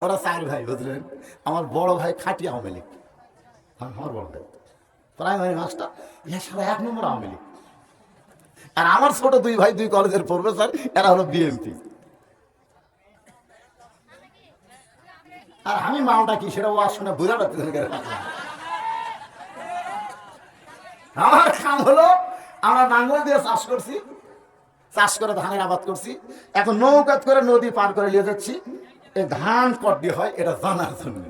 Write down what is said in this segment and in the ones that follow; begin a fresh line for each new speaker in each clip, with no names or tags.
ওরা 4 ভাই, বুঝলেন? আমার বড় ভাই খাঁটি আওয়ামী লীগ, আমার বড় ভাই প্রাইমারি মাস্টার, সারা 1 নম্বর আওয়ামী লীগ। আর আমার ছোট 2 ভাই 2 কলেজের প্রফেসর, এরা হলো বিএনপি। আর আমি মাওটা কি সেটা ওয়াজ শুনে বুঝা পাচ্ছি। আমার কাম হলো, আমরা নাঙ্গল দিয়ে চাষ করছি, চাষ করে ধানের আবাদ করছি, এখন নৌকাত করে নদী পার করে নিয়ে যাচ্ছি। এই ধান কটি হয় এটা জানার জন্য।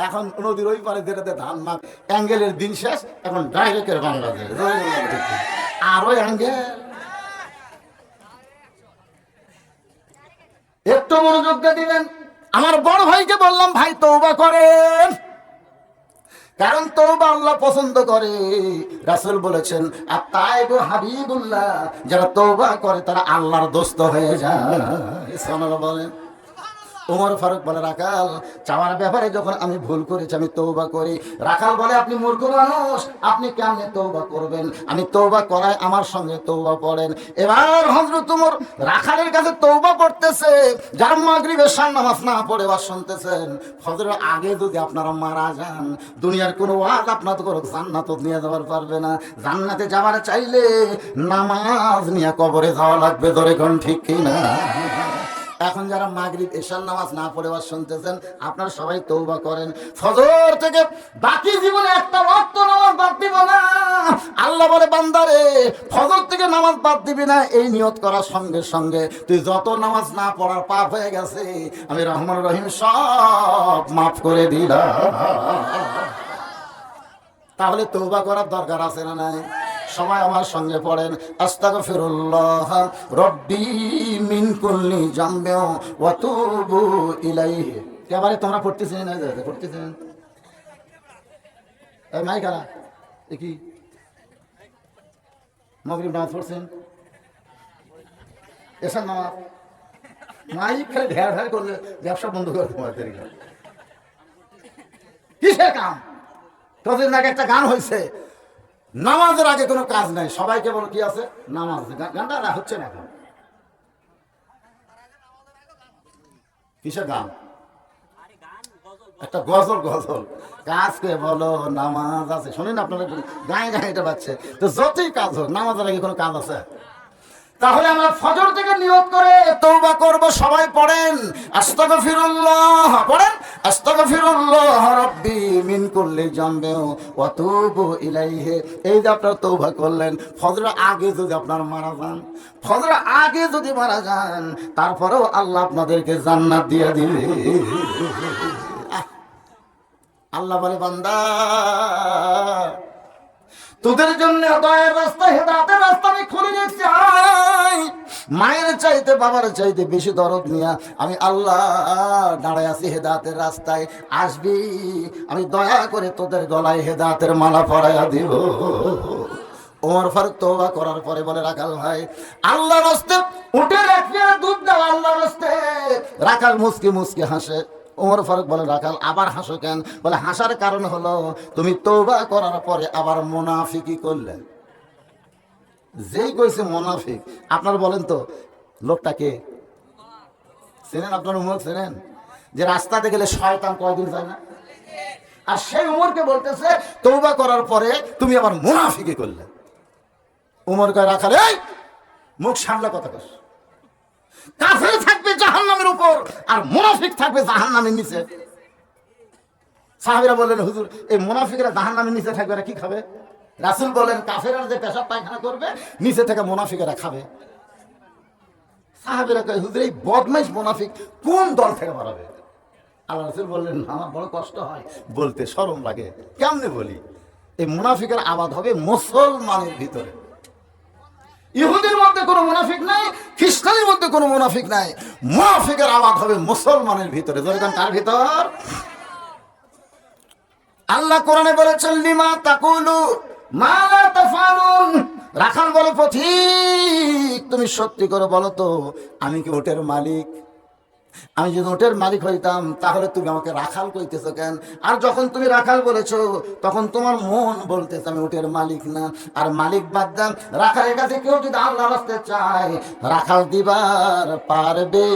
এখন নদীর ওই পারে যেটাতে ধান মাছ অ্যাঙ্গেলের দিন শেষ, এখন ডাইরেক্টের বাংলাদেশ আর ওই অ্যাঙ্গেল। একটু মনোযোগ দিবেন। আমার বড় ভাইকে বললাম, ভাই তওবা করেন, কারণ তওবা আল্লাহ পছন্দ করে। রাসূল বলেছেন, আত-তাইবু হাবিবুল্লাহ, যারা তওবা করে তারা আল্লাহর দোস্ত হয়ে যায়। সুবহানাল্লাহ বলেন। ওমর ফারুক বলে, রাখাল চাওয়ার ব্যাপারে যখন আমি ভুল করেছি আমি তওবা করি। রাখাল বলে, আপনি মূর্খ মানুষ, আপনি কেমনে তওবা করবেন? আমি তওবা করাই, আমার সঙ্গে তওবা পড়েন। এবার হযরত ওমর রাখালের কাছে তওবা পড়তেছে, যারা মাগরিবের নামাজ না পড়ে বা শুনতেছেন, ফজরের আগে যদি আপনারা মারা যান, দুনিয়ার কোনো ওয়াজ আপনাদের করে জান্নাত নিয়ে যাওয়ার পারবে না। জান্নাতে যাওয়ার চাইলে নামাজ নিয়ে কবরে যাওয়া লাগবে। ধরে কোন ঠিক কিনা? এখন যারা মাগরিব এশার নামাজ না পড়ে বা শুনতেছেন, আপনারা সবাই তওবা করেন। ফজর থেকে বাকি জীবনে একটা ওয়াক্ত নামাজ বাদ দিব না। আল্লাহ বলে, বান্দারে ফজর থেকে নামাজ বাদ দিবি না, এই নিয়ত করার সঙ্গে সঙ্গে তুই যত নামাজ না পড়ার পাপ হয়ে গেছে আমি রহমান রহিম সব মাফ করে দিলাম। তাহলে তওবা করার দরকার আছে না নাই? সবাই আমার সঙ্গে পড়েন, আস্তাগফিরুল্লাহ রব্বি মিন কুল্লি জামবি ওয়া তুবু ইলাইহি। এবারে তোমরা পড়তেছেন না? পড়তেছেন? এই মাইকারা কি মাগরিব নামাজ পড়ছেন? এসব নামাজ মাইক খালি ঢের ঢের করলে ব্যবসা বন্ধ করে তোমাদের কিসের কাম? তোদের নাকি একটা গান হয়েছে, নামাজের আগে কোনো কাজ নাই, সবাইকে বলো কি আছে নামাজ। গানটা না হচ্ছে না, কিসের গান? একটা গজল। গজল কাজকে বলো নামাজ আছে, শোনেন আপনারা গায়ে গায়ে এটা বাজছে। তো যতই কাজ হোক, নামাজের আগে কোনো কাজ আছে? তাহলে আমরা ফজর থেকে নিয়ত করে তওবা করব। সবাই পড়েন, আস্তাগফিরুল্লাহ, পড়েন আস্তাগফিরুল্লাহ রব্বি মিন কুল্লি জামবি ওয়া তুবু ইলাইহি। এই যে আপনারা তওবা করলেন, ফজরের আগে যদি আপনারা মারা যান, ফজরের আগে যদি মারা যান, তারপরেও আল্লাহ আপনাদেরকে জান্নাত দিয়ে দিবে। আল্লাহ বলে, বান্দা তোদের জন্য দয়ার রাস্তা, হেদায়েতের রাস্তা আমি খুলে দিয়েছি। মায়ের চাইতে বাবার চাইতে বেশি দরদ নিয়া আমি আল্লাহ দাঁড়ায় আছি হেদায়েতের রাস্তায়। আসবি, আমি দয়া করে তোদের গলায় হেদায়েতের মালা পরাইয়া দিব। ওমর ফারুক তওবা করার পরে বলে, রাখাল ভাই আল্লাহর রাস্তায় উটের এক পেয়ালা দুধ দাও আল্লাহর রাস্তায়। রাখাল মুসকি মুসকি হাসে। ওমর ফারুক বলে, রাখাল আবার হাসো কেন? বলে, হাসার কারণ হলো তুমি তওবা করার পরে আবার মুনাফিকি করলে। যেই কইছে মুনাফিক, আপনারা বলেন তো লোকটাকে চেনেন? আপনার উমর চেনেন? যে রাস্তাতে গেলে শয়তান কয়দিন যায় না? আর সেই উমরকে বলতেছে তওবা করার পরে তুমি আবার মুনাফিকি করলে। উমর কয়, রাখাল এই মুখ সামলা কথা কস। কাফের থাকবে জাহান্নামের উপর আর মুনাফিক থাকবে জাহান্নামের নিচে। সাহাবীরা বললেন, হুজুর এই মুনাফিকরা জাহান্নামের নিচে থাকবে, এরা কি খাবে? রাসূল বলেন, কাফেররা যে পেশাব পায়খানা করবে নিচে থেকে মুনাফিকেরা খাবে। সাহাবীরা কয়, হুজুর এই বদমাইশ মুনাফিক কোন দল থেকে বাড়াবে? আল্লাহ রাসূল বললেন, আমার বড় কষ্ট হয় বলতে, শরম লাগে। কেমনে বলি? এই মুনাফিকের আবাদ হবে মুসলমানের ভিতরে। ইহুদির মধ্যে কোনো মুনাফিক নাই, খ্রিস্টানের মধ্যে কোনো মুনাফিক নাই। মুনাফিকের আবাদ হবে মুসলমানের ভিতরে। যেরকম কার ভিতর? আল্লাহ কোরআনে বলেছেন, লিমা তাকুলু মা লা তাফআলুন। রাখাল বলে, পথিক তুমি সত্যি করে বলো তো, আমি কি উটের মালিক? আমি যদি উটের মালিক হইতাম তাহলে তুমি আমাকে রাখাল কইতেছো কেন? আর যখন তুমি রাখাল বলেছো তখন তোমার মন বলতেছে আমি উটের মালিক না। আর মালিক বাদ দেন, রাখালের কাছে কেউ যদি আল্লাহ রাস্তায় চায় রাখাল দিবার পারবে